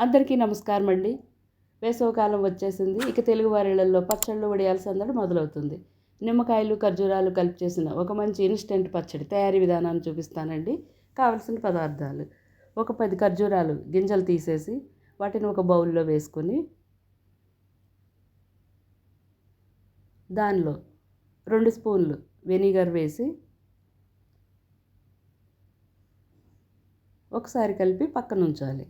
అందరికీ నమస్కారం అండి. వేసవికాలం వచ్చేసింది. ఇక తెలుగువారి ఇళ్లల్లో పచ్చళ్ళు వడియాల సందడి మొదలవుతుంది. నిమ్మకాయలు, ఖర్జూరాలు కలిపి చేసిన ఒక మంచి ఇన్స్టెంట్ పచ్చడి తయారీ విధానాన్ని చూపిస్తానండి. కావలసిన పదార్థాలు: ఒక 10 ఖర్జూరాలు గింజలు తీసేసి వాటిని ఒక బౌల్లో వేసుకొని దానిలో 2 స్పూన్లు వెనిగర్ వేసి ఒకసారి కలిపి పక్కన ఉంచాలి.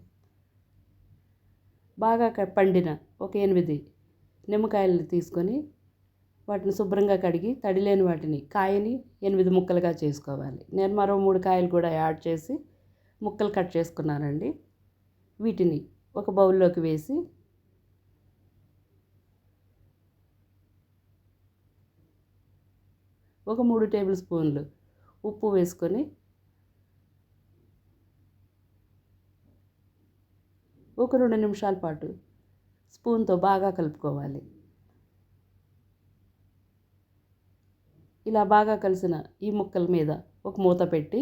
బాగా పండిన ఒక 8 నిమ్మకాయలను తీసుకొని వాటిని శుభ్రంగా కడిగి తడి లేని వాటిని కాయని 8 ముక్కలుగా చేసుకోవాలి. నేను మరో 3 కాయలు కూడా యాడ్ చేసి ముక్కలు కట్ చేసుకున్నానండి. వీటిని ఒక బౌల్లోకి వేసి ఒక 3 టేబుల్ స్పూన్లు ఉప్పు వేసుకొని ఒక 2 నిమిషాల పాటు స్పూన్తో బాగా కలుపుకోవాలి. ఇలా బాగా కలిసిన ఈ ముక్కల మీద ఒక మూత పెట్టి,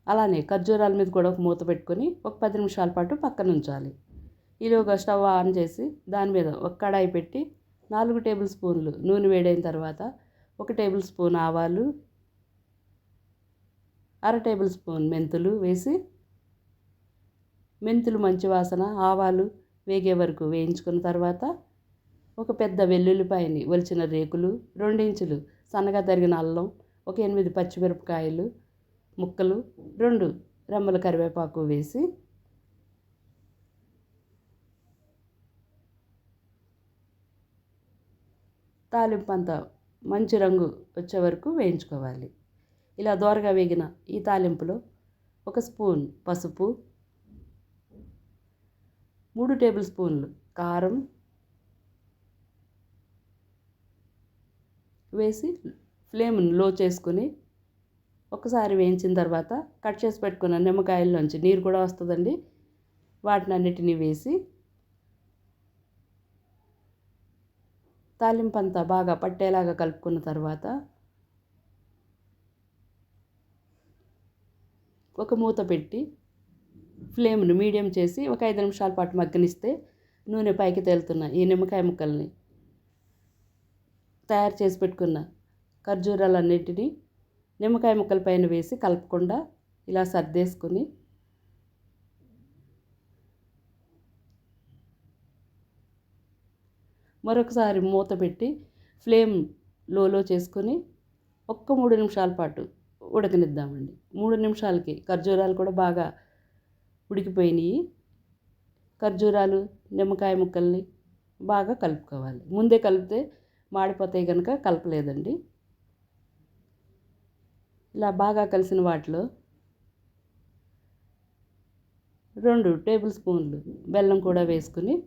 అలానే ఖర్జూరాల మీద కూడా ఒక మూత పెట్టుకొని ఒక 10 నిమిషాల పాటు పక్కన ఉంచాలి. ఈలోగా స్టవ్ ఆన్ చేసి దాని మీద ఒక కడాయి పెట్టి 4 టేబుల్ స్పూన్లు నూనె వేడైన తర్వాత 1 టేబుల్ స్పూన్ ఆవాలు, అర టేబుల్ స్పూన్ మెంతులు వేసి మెంతులు మంచి వాసన, ఆవాలు వేగే వరకు వేయించుకున్న తర్వాత ఒక పెద్ద వెల్లుల్లిపాయని ఒలిచిన రేకులు, 2 ఇంచులు సన్నగా తరిగిన అల్లం, ఒక 8 పచ్చిమిరపకాయలు ముక్కలు, 2 రెమ్మల కరివేపాకు వేసి తాలింపు అంతా మంచి రంగు వచ్చే వరకు వేయించుకోవాలి. ఇలా దోరగా వేగిన ఈ తాలింపులో 1 స్పూన్ పసుపు, 3 టేబుల్ స్పూన్లు కారం వేసి ఫ్లేమ్ను లో చేసుకుని ఒకసారి వేయించిన తర్వాత కట్ చేసి పెట్టుకున్న నిమ్మకాయల్లోంచి నీరు కూడా వస్తుందండి. వాటిని అన్నిటినీ వేసి తాలింపు అంతా బాగా పట్టేలాగా కలుపుకున్న తర్వాత ఒక మూత పెట్టి ఫ్లేమ్ను మీడియం చేసి ఒక 5 నిమిషాల పాటు మగ్గనిస్తే నూనె పైకి తేలుతున్న ఈ నిమ్మకాయ ముక్కల్ని తయారు చేసి పెట్టుకున్న ఖర్జూరాలన్నిటినీ నిమ్మకాయ ముక్కల పైన వేసి కలపకుండా ఇలా సర్దేసుకొని మరొకసారి మూత పెట్టి ఫ్లేమ్ లోలో చేసుకొని ఒక్క 3 నిమిషాల పాటు ఉడకనిద్దామండి. 3 నిమిషాలకి ఖర్జూరాలు కూడా బాగా ఉడికిపోయినాయి. ఖర్జూరాలు నిమ్మకాయ ముక్కల్ని బాగా కలుపుకోవాలి. ముందే కలిపితే మాడిపోతాయి కనుక కలపలేదండి. ఇలా బాగా కలిసిన వాటిలో 2 టేబుల్ స్పూన్లు బెల్లం కూడా వేసుకుని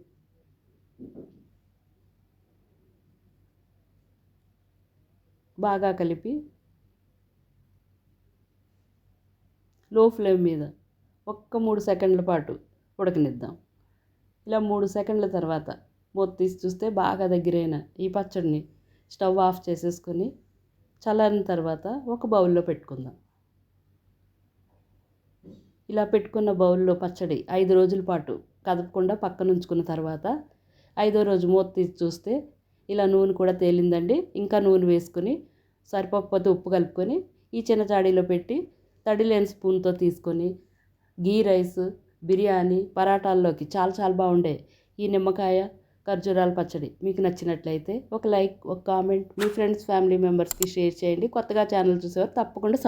బాగా కలిపి లో ఫ్లేమ్ మీద ఒక్క 3 సెకండ్ల పాటు ఉడకనిద్దాం. ఇలా 3 సెకండ్ల తర్వాత మూత తీసి చూస్తే బాగా దగ్గరైన ఈ పచ్చడిని స్టవ్ ఆఫ్ చేసేసుకొని చల్లారిన తర్వాత ఒక బౌల్లో పెట్టుకుందాం. ఇలా పెట్టుకున్న బౌల్లో పచ్చడి 5 రోజుల పాటు కదపకుండా పక్కన ఉంచుకున్న తర్వాత 5వ రోజు మూత తీసి చూస్తే ఇలా నూనె కూడా తేలిందండి. ఇంకా నూనె వేసుకొని సరిపోకపోతే ఉప్పు కలుపుకొని ఈ చిన్న జాడీలో పెట్టి తడి లేని స్పూన్తో తీసుకొని గీ రైస్, బిర్యానీ, పరాటాల్లోకి చాలా బాగుండే ఈ నిమ్మకాయ ఖర్జూరాల పచ్చడి మీకు నచ్చినట్లయితే ఒక లైక్, ఒక కామెంట్ మీ ఫ్రెండ్స్, ఫ్యామిలీ మెంబర్స్కి షేర్ చేయండి. కొత్తగా ఛానల్ చూసేవారు తప్పకుండా